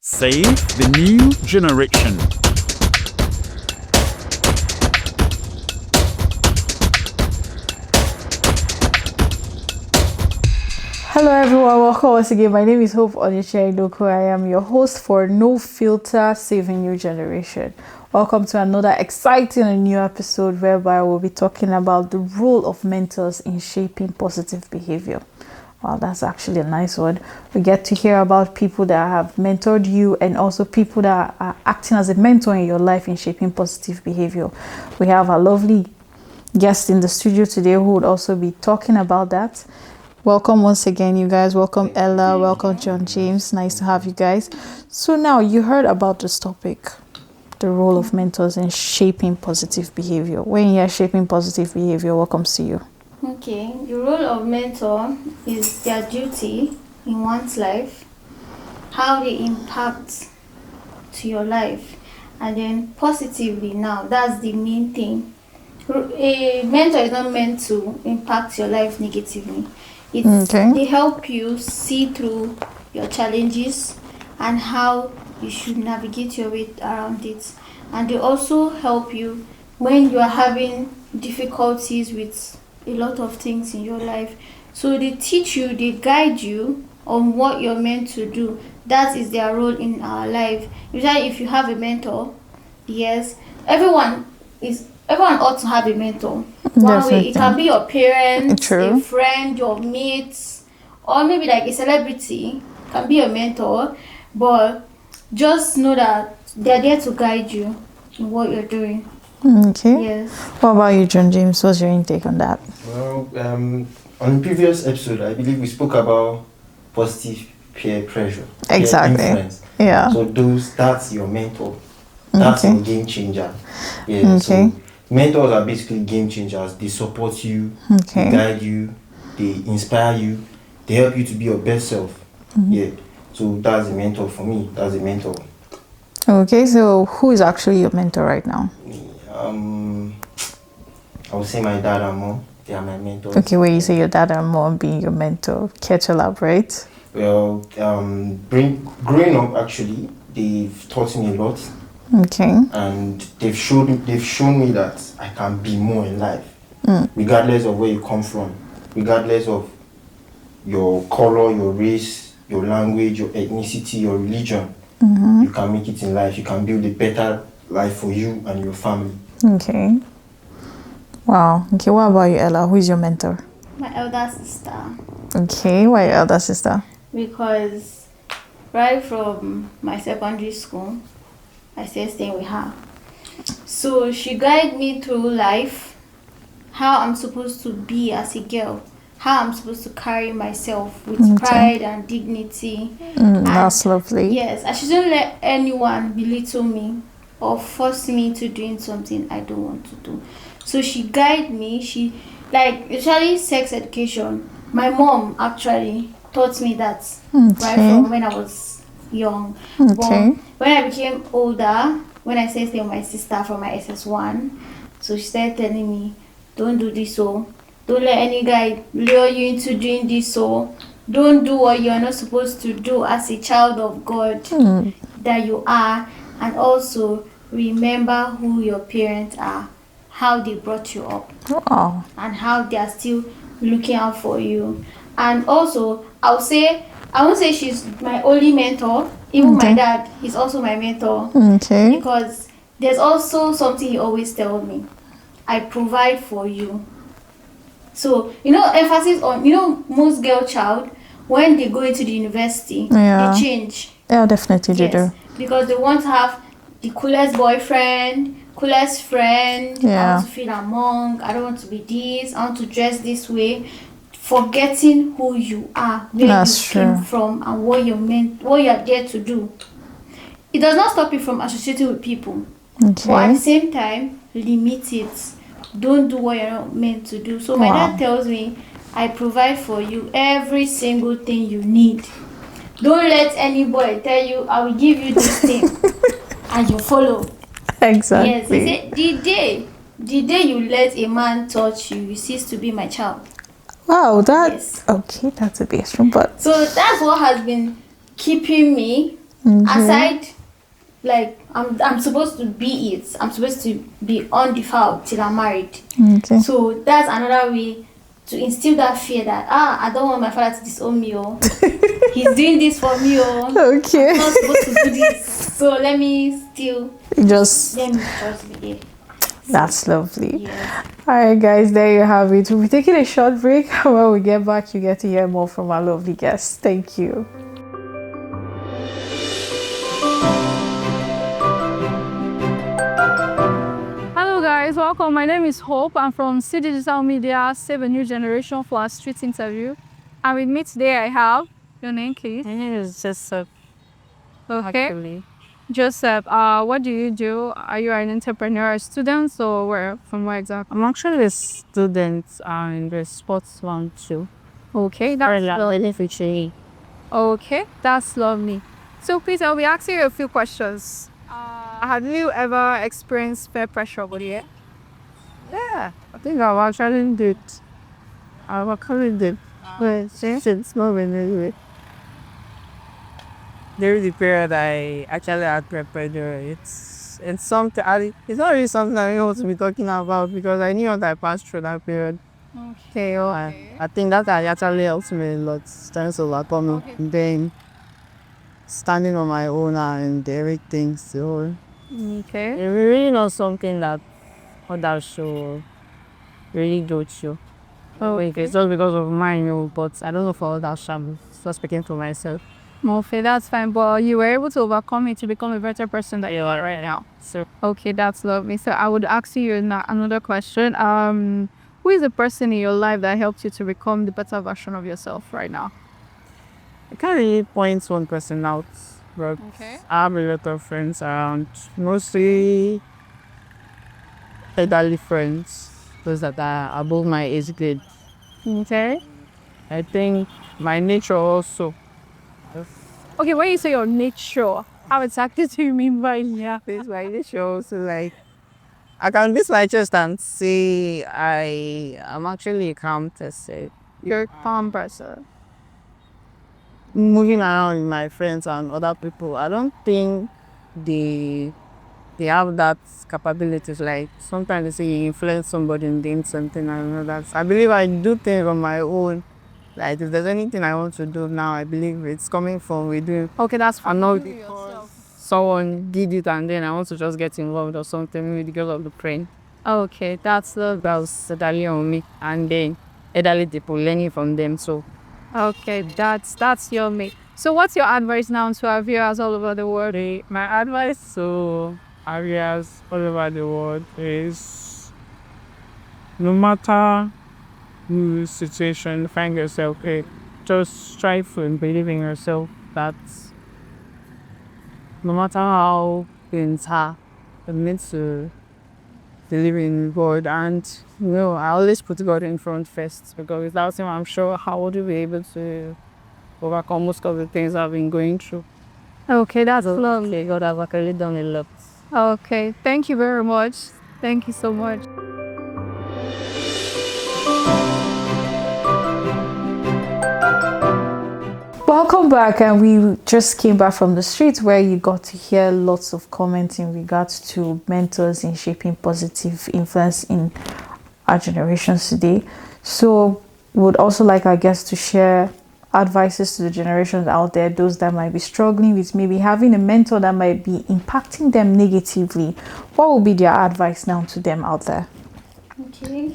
Save the new generation. Hello everyone, welcome once again. My name is Hope Onyechaidoku. I am your host for No Filter Saving New Generation. Welcome to another exciting and new episode whereby we'll be talking about the role of mentors in shaping positive behavior. Wow, that's actually a nice word. We get to hear about people that have mentored you and also people that are acting as a mentor in your life in shaping positive behavior. We have a lovely guest in the studio today who would also be talking about that. Welcome once again, you guys. Welcome, Ella. Welcome, John James. Nice to have you guys. So now you heard about this topic, the role of mentors in shaping positive behavior. When you're shaping positive behavior, what comes to you? Okay, the role of mentor is their duty in one's life, how they impact to your life, and then positively now, that's the main thing. A mentor is not meant to impact your life negatively. They help you see through your challenges and how you should navigate your way around it. And they also help you when you are having difficulties with a lot of things in your life. So they teach you, they guide you on what you're meant to do. That is their role in our life. Usually if you have a mentor, yes, everyone ought to have a mentor. One way, it can be your parents, a friend, your mates, or maybe like a celebrity can be your mentor. But just know that they're there to guide you in what you're doing. Okay. Yes. What about you, John James? What's your intake on that? Well, on the previous episode, I believe we spoke about positive peer pressure. Exactly. Peer influence. Yeah. So that's your mentor. That's your game changer. Yeah. Okay. So mentors are basically game changers. They support you, they guide you, they inspire you, they help you to be your best self. Yeah. So that's a mentor for me. That's a mentor. Okay, so who is actually your mentor right now? I would say my dad and mom. They are my mentors. Okay, when you say your dad and mom being your mentor, care to elaborate? Well, growing up, actually, they've taught me a lot. Okay. And they've shown me that I can be more in life, regardless of where you come from, regardless of your color, your race, your language, your ethnicity, your religion. You can make it in life. You can build a better life for you and your family. Okay. Wow. Okay, what about you, Ella? Who is your mentor? My elder sister. Okay, why your elder sister? Because right from my secondary school, I started staying with her. So she guided me through life, how I'm supposed to be as a girl, how I'm supposed to carry myself with pride and dignity. That's lovely. Yes, I shouldn't let anyone belittle me or force me to doing something I don't want to do. So she guided me. She, like, usually sex education. My mom actually taught me that right from when I was young. But when I became older, when I started staying with my sister from my SS1, so she started telling me, don't do this, so don't let any guy lure you into doing this, so don't do what you're not supposed to do as a child of God that you are, and also remember who your parents are, how they brought you up, and how they are still looking out for you. And also, I won't say she's my only mentor. Even my dad is also my mentor. Okay. Because there's also something he always tells me. I provide for you. So, emphasis on, most girl child, when they go into the university, they change. Yeah, definitely they do. Because they want to have the coolest boyfriend, coolest friend. I want to feel among. I don't want to be this. I want to dress this way. Forgetting who you are, where you came from, and what you're there to do. It does not stop you from associating with people. But at the same time, limit it. Don't do what you're not meant to do. So my dad tells me, I provide for you every single thing you need. Don't let anybody tell you, I will give you this thing and you follow. Exactly. Yes, he said, the day you let a man touch you, you cease to be my child. Wow, that's a bit extreme, but so that's what has been keeping me Aside, like I'm supposed to be it. I'm supposed to be undefiled till I'm married. Okay. So that's another way to instill that fear that I don't want my father to disown me. Oh, he's doing this for me. Oh, Okay. I'm not supposed to do this. So let me Just be here. that's lovely. Yeah. All right, guys, there you have it. We'll be taking a short break. When we get back, you get to hear more from our lovely guests. Thank you. Hello, guys. Welcome. My name is Hope. I'm from C Digital Media, Save a New Generation for our street interview. And with me today, I have your name, please. My name is Joseph. Okay. Actually, Joseph, what do you do? Are you an entrepreneur, a student, or where? From where exactly? I'm actually a student in the sports one too. Okay, that's lovely. Okay, that's lovely. So please, I'll be asking you a few questions. Have you ever experienced peer pressure over here? Yeah, I think I've actually did. But since moving anyway. During the period I actually had prepared, it's something. It's not really something I want to be talking about because I knew what I passed through that period. Okay, I think that actually helped me a lot. Thanks a lot for me. Then standing on my own and everything. So Okay. it's really not something that others should really do to. It's just because of mine, but I don't know for others. I'm just speaking for myself. Okay, that's fine. But you were able to overcome it to become a better person that you are right now. So Okay, that's lovely. So I would ask you another question. Who is the person in your life that helped you to become the better version of yourself right now? I can't really point one person out, but Okay. I have a lot of friends around, mostly elderly friends, those that are above my age grade. Okay. I think my nature also. Okay, when you say your nature, how exactly do you mean by yeah? It's my nature also, like I can beat my chest and say I am actually a calm person. You're a calm person. Moving around with my friends and other people, I don't think they they have that capabilities. Like sometimes they say you influence somebody in doing something and all that. I believe I do things on my own. Like if there's anything I want to do now, I believe it's coming from within. Okay, that's I'm not you because yourself. someone did it and then I want to just get involved or something, maybe because of the brain. Okay, that's the That was totally on me. And then elderly people learning from them. So okay. That's your mate. So what's your advice now to our viewers all over the world? my advice to areas all over the world is no matter whose situation you find yourself in, just strive and believe in yourself that no matter how things are, you need to believe in God. And I always put God in front first because without Him, I'm sure how would you be able to overcome most of the things I've been going through. Okay, that's lovely. God has actually done a lot. Okay, thank you very much. Thank you so much. Welcome back, and we just came back from the streets where you got to hear lots of comments in regards to mentors in shaping positive influence in our generations today. So would also like our guests to share advices to the generations out there, those that might be struggling with maybe having a mentor that might be impacting them negatively. What would be their advice now to them out there? Okay.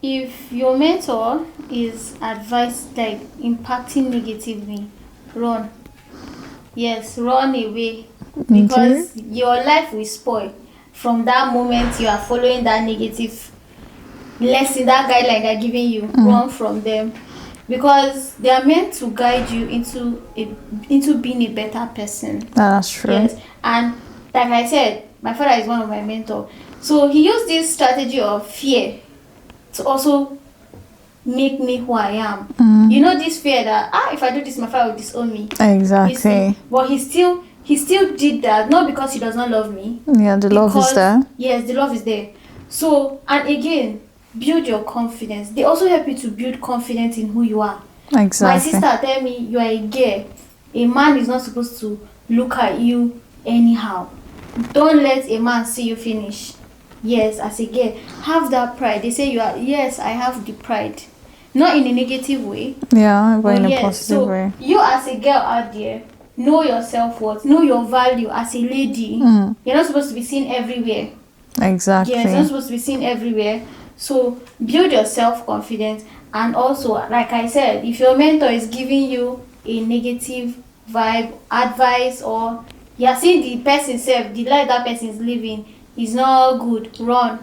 If your mentor is advised like impacting negatively, run. Yes, run away because your life will spoil from that moment you are following that negative lesson, that guideline they're giving you. Run from them because they are meant to guide you into being a better person. That's true. Yes, and like I said, my father is one of my mentors. So he used this strategy of fear to also make me who I am. You know, this fear that if I do this, my father will disown me. Exactly. But he still did that, not because he does not love me. Yeah, the love is there. Yes, the love is there. So, and again, build your confidence. They also help you to build confidence in who you are. Exactly. My sister tell me, you are a girl. A man is not supposed to look at you anyhow. Don't let a man see you finish. Yes, as a girl, have that pride. They say you are, yes, I have the pride. Not in a negative way. Yeah, but in a yes, positive so way. you as a girl out there, know your self-worth, know your value as a lady. You're not supposed to be seen everywhere. Exactly. Yes, you're not supposed to be seen everywhere. So build your self-confidence. And also, like I said, if your mentor is giving you a negative vibe, advice, or you're seeing the person self, the life that person is living is not good, run.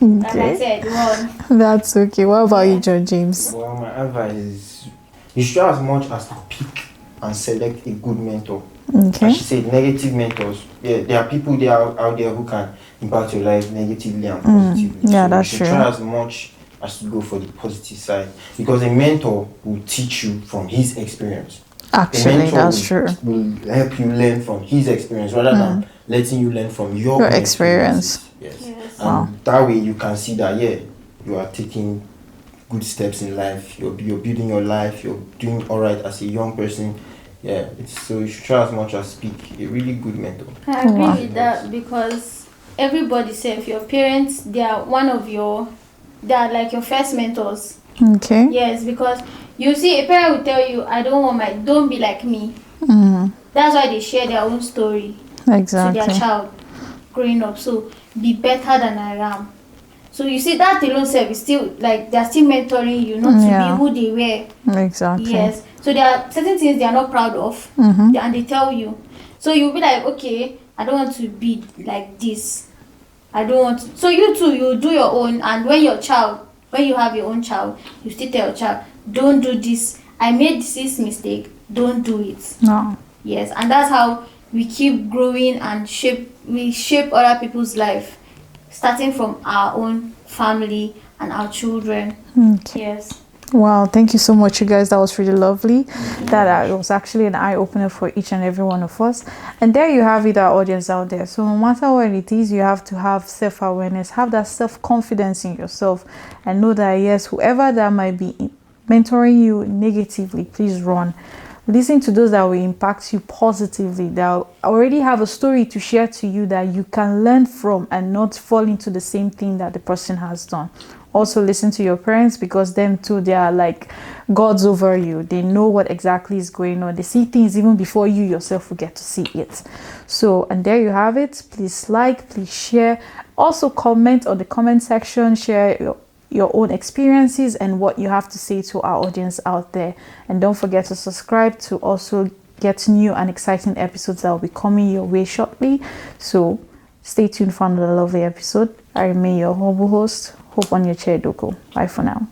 Like I said, run. That's okay. What about you, John James? Well, my advice is you should try as much as to pick and select a good mentor. Okay. As she said, negative mentors. Yeah, there are people there out there who can impact your life negatively and positively. Yeah, so that's you true. should try as much as to go for the positive side, because a mentor will teach you from his experience. Actually, a mentor that's true. will help you learn from his experience rather than letting you learn from your own experience. Yes. Yes. And that way you can see that you are taking good steps in life. You're building your life. You're doing all right as a young person. Yeah. So you should try as much as pick a really good mentor. I agree with that, because everybody says your parents, they are like your first mentors. Okay. Yes, because you see, a parent will tell you, don't be like me. That's why they share their own story Exactly. to their child growing up. So be better than I am. So you see, that alone self is still like they're still mentoring you not to be who they were. Exactly. Yes. So there are certain things they are not proud of, and they tell you. So you'll be like, okay, I don't want to be like this. I don't want to. So you too, you do your own. And when you have your own child, you still tell your child, don't do this. I made this mistake. Don't do it. No. Yes, and that's how we keep growing and we shape other people's life, starting from our own family and our children. Okay. Yes. Wow, thank you so much, you guys. That was really lovely. That was actually an eye-opener for each and every one of us. And there you have it, our audience out there. So no matter what it is, you have to have self-awareness, have that self-confidence in yourself, and know that, yes, whoever that might be mentoring you negatively, please run. Listen to those that will impact you positively, that already have a story to share to you that you can learn from and not fall into the same thing that the person has done. Also listen to your parents, because them too, they are like gods over you. They know what exactly is going on. They see things even before you yourself will get to see it. So, and there you have it. Please like, please share. Also comment on the comment section, share your own experiences and what you have to say to our audience out there. And don't forget to subscribe to also get new and exciting episodes that will be coming your way shortly. So stay tuned for another lovely episode. I remain your humble host, Hope on your chair, Doko. Bye for now.